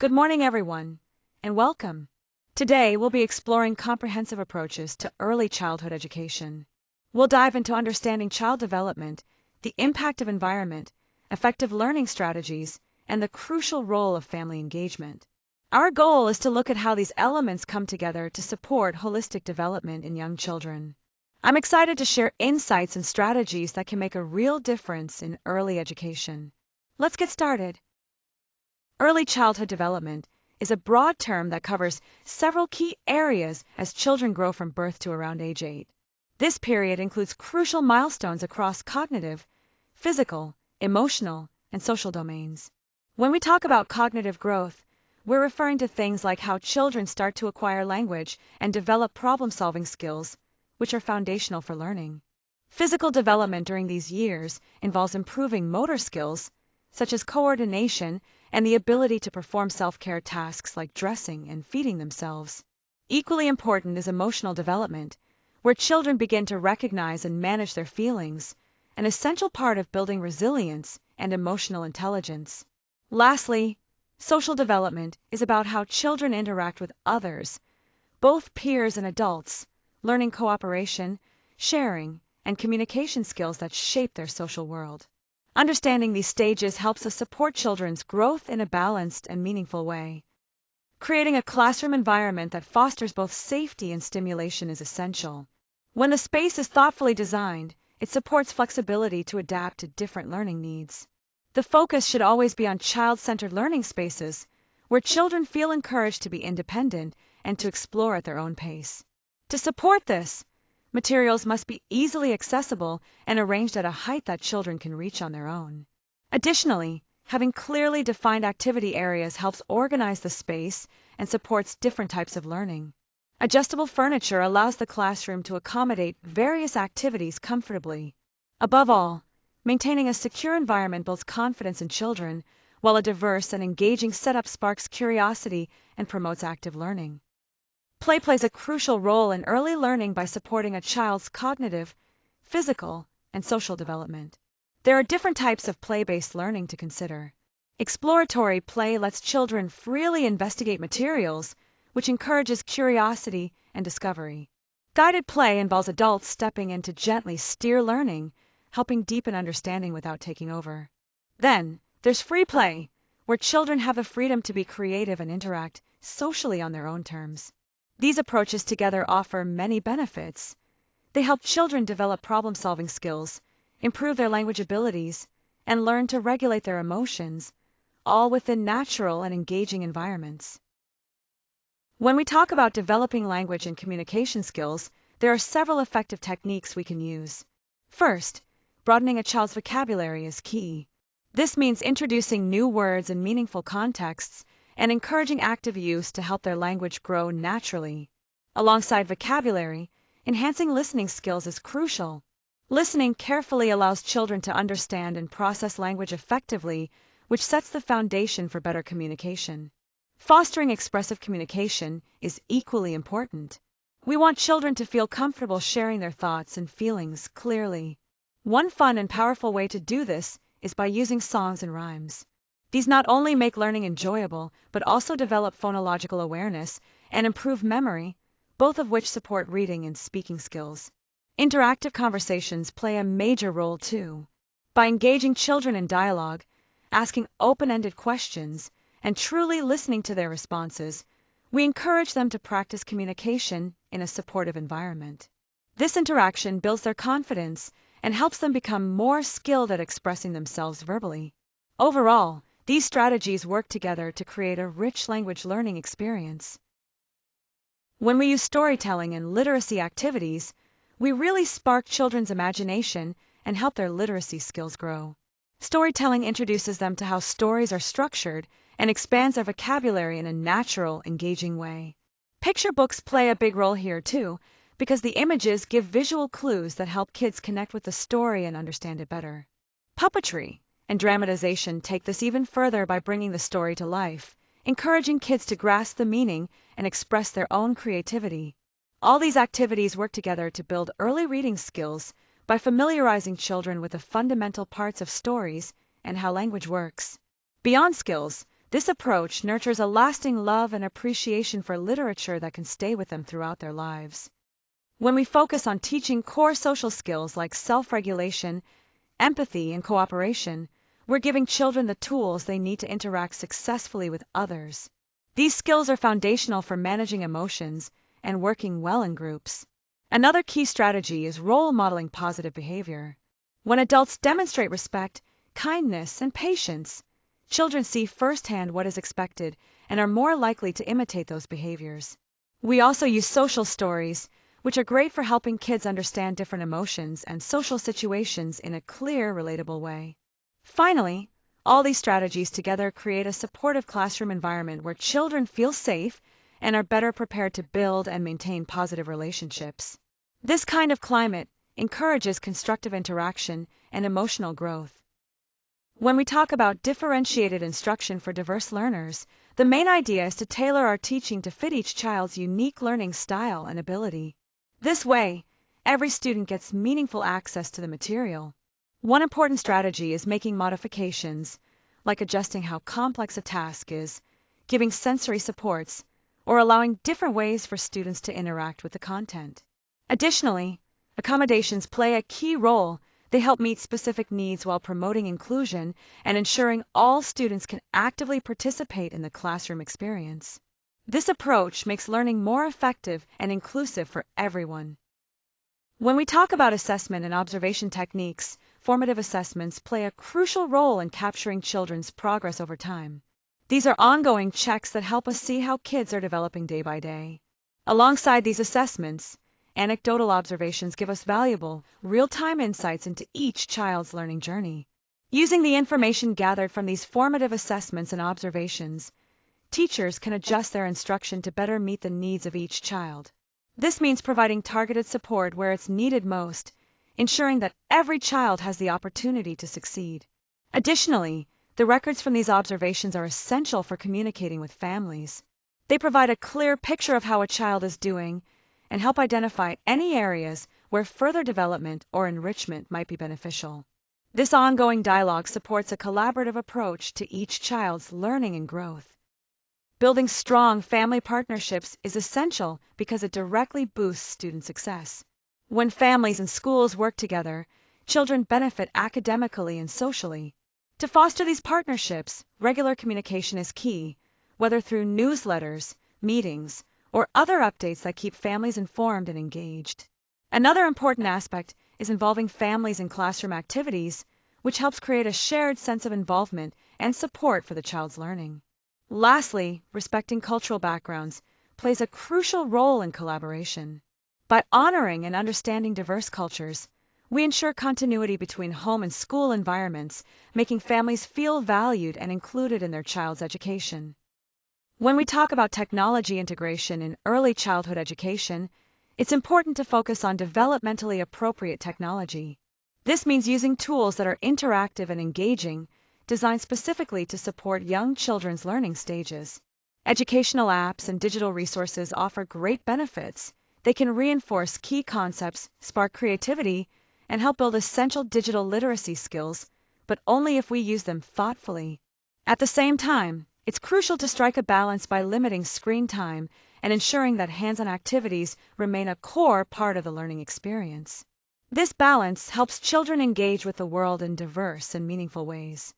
Good morning, everyone, and welcome. Today, we'll be exploring comprehensive approaches to early childhood education. We'll dive into understanding child development, the impact of environment, effective learning strategies, and the crucial role of family engagement. Our goal is to look at how these elements come together to support holistic development in young children. I'm excited to share insights and strategies that can make a real difference in early education. Let's get started. Early childhood development is a broad term that covers several key areas as children grow from birth to around age 8. This period includes crucial milestones across cognitive, physical, emotional, and social domains. When we talk about cognitive growth, we're referring to things like how children start to acquire language and develop problem-solving skills, which are foundational for learning. Physical development during these years involves improving motor skills, such as coordination and the ability to perform self-care tasks like dressing and feeding themselves. Equally important is emotional development, where children begin to recognize and manage their feelings, an essential part of building resilience and emotional intelligence. Lastly, social development is about how children interact with others, both peers and adults, learning cooperation, sharing, and communication skills that shape their social world. Understanding these stages helps us support children's growth in a balanced and meaningful way. Creating a classroom environment that fosters both safety and stimulation is essential. When the space is thoughtfully designed, it supports flexibility to adapt to different learning needs. The focus should always be on child-centered learning spaces, where children feel encouraged to be independent and to explore at their own pace. To support this, materials must be easily accessible and arranged at a height that children can reach on their own. Additionally, having clearly defined activity areas helps organize the space and supports different types of learning. Adjustable furniture allows the classroom to accommodate various activities comfortably. Above all, maintaining a secure environment builds confidence in children, while a diverse and engaging setup sparks curiosity and promotes active learning. Play plays a crucial role in early learning by supporting a child's cognitive, physical, and social development. There are different types of play-based learning to consider. Exploratory play lets children freely investigate materials, which encourages curiosity and discovery. Guided play involves adults stepping in to gently steer learning, helping deepen understanding without taking over. Then, there's free play, where children have the freedom to be creative and interact socially on their own terms. These approaches together offer many benefits. They help children develop problem-solving skills, improve their language abilities, and learn to regulate their emotions, all within natural and engaging environments. When we talk about developing language and communication skills, there are several effective techniques we can use. First, broadening a child's vocabulary is key. This means introducing new words in meaningful contexts and encouraging active use to help their language grow naturally. Alongside vocabulary, enhancing listening skills is crucial. Listening carefully allows children to understand and process language effectively, which sets the foundation for better communication. Fostering expressive communication is equally important. We want children to feel comfortable sharing their thoughts and feelings clearly. One fun and powerful way to do this is by using songs and rhymes. These not only make learning enjoyable, but also develop phonological awareness and improve memory, both of which support reading and speaking skills. Interactive conversations play a major role too. By engaging children in dialogue, asking open-ended questions, and truly listening to their responses, we encourage them to practice communication in a supportive environment. This interaction builds their confidence and helps them become more skilled at expressing themselves verbally. Overall, these strategies work together to create a rich language learning experience. When we use storytelling and literacy activities, we really spark children's imagination and help their literacy skills grow. Storytelling introduces them to how stories are structured and expands their vocabulary in a natural, engaging way. Picture books play a big role here too, because the images give visual clues that help kids connect with the story and understand it better. Puppetry and dramatization take this even further by bringing the story to life, encouraging kids to grasp the meaning and express their own creativity. All these activities work together to build early reading skills by familiarizing children with the fundamental parts of stories and how language works. Beyond skills, This approach nurtures a lasting love and appreciation for literature that can stay with them throughout their lives. When we focus on teaching core social skills like self-regulation, empathy, and cooperation, we're giving children the tools they need to interact successfully with others. These skills are foundational for managing emotions and working well in groups. Another key strategy is role modeling positive behavior. When adults demonstrate respect, kindness, and patience, children see firsthand what is expected and are more likely to imitate those behaviors. We also use social stories, which are great for helping kids understand different emotions and social situations in a clear, relatable way. Finally, all these strategies together create a supportive classroom environment where children feel safe and are better prepared to build and maintain positive relationships. This kind of climate encourages constructive interaction and emotional growth. When we talk about differentiated instruction for diverse learners, the main idea is to tailor our teaching to fit each child's unique learning style and ability. This way, every student gets meaningful access to the material. One important strategy is making modifications, like adjusting how complex a task is, giving sensory supports, or allowing different ways for students to interact with the content. Additionally, accommodations play a key role. They help meet specific needs while promoting inclusion and ensuring all students can actively participate in the classroom experience. This approach makes learning more effective and inclusive for everyone. When we talk about assessment and observation techniques, formative assessments play a crucial role in capturing children's progress over time. These are ongoing checks that help us see how kids are developing day by day. Alongside these assessments, anecdotal observations give us valuable, real-time insights into each child's learning journey. Using the information gathered from these formative assessments and observations, teachers can adjust their instruction to better meet the needs of each child. This means providing targeted support where it's needed most, ensuring that every child has the opportunity to succeed. Additionally, the records from these observations are essential for communicating with families. They provide a clear picture of how a child is doing and help identify any areas where further development or enrichment might be beneficial. This ongoing dialogue supports a collaborative approach to each child's learning and growth. Building strong family partnerships is essential because it directly boosts student success. When families and schools work together, children benefit academically and socially. To foster these partnerships, regular communication is key, whether through newsletters, meetings, or other updates that keep families informed and engaged. Another important aspect is involving families in classroom activities, which helps create a shared sense of involvement and support for the child's learning. Lastly, respecting cultural backgrounds plays a crucial role in collaboration. By honoring and understanding diverse cultures, we ensure continuity between home and school environments, making families feel valued and included in their child's education. When we talk about technology integration in early childhood education, it's important to focus on developmentally appropriate technology. This means using tools that are interactive and engaging, designed specifically to support young children's learning stages. Educational apps and digital resources offer great benefits. They can reinforce key concepts, spark creativity, and help build essential digital literacy skills, but only if we use them thoughtfully. At the same time, it's crucial to strike a balance by limiting screen time and ensuring that hands-on activities remain a core part of the learning experience. This balance helps children engage with the world in diverse and meaningful ways.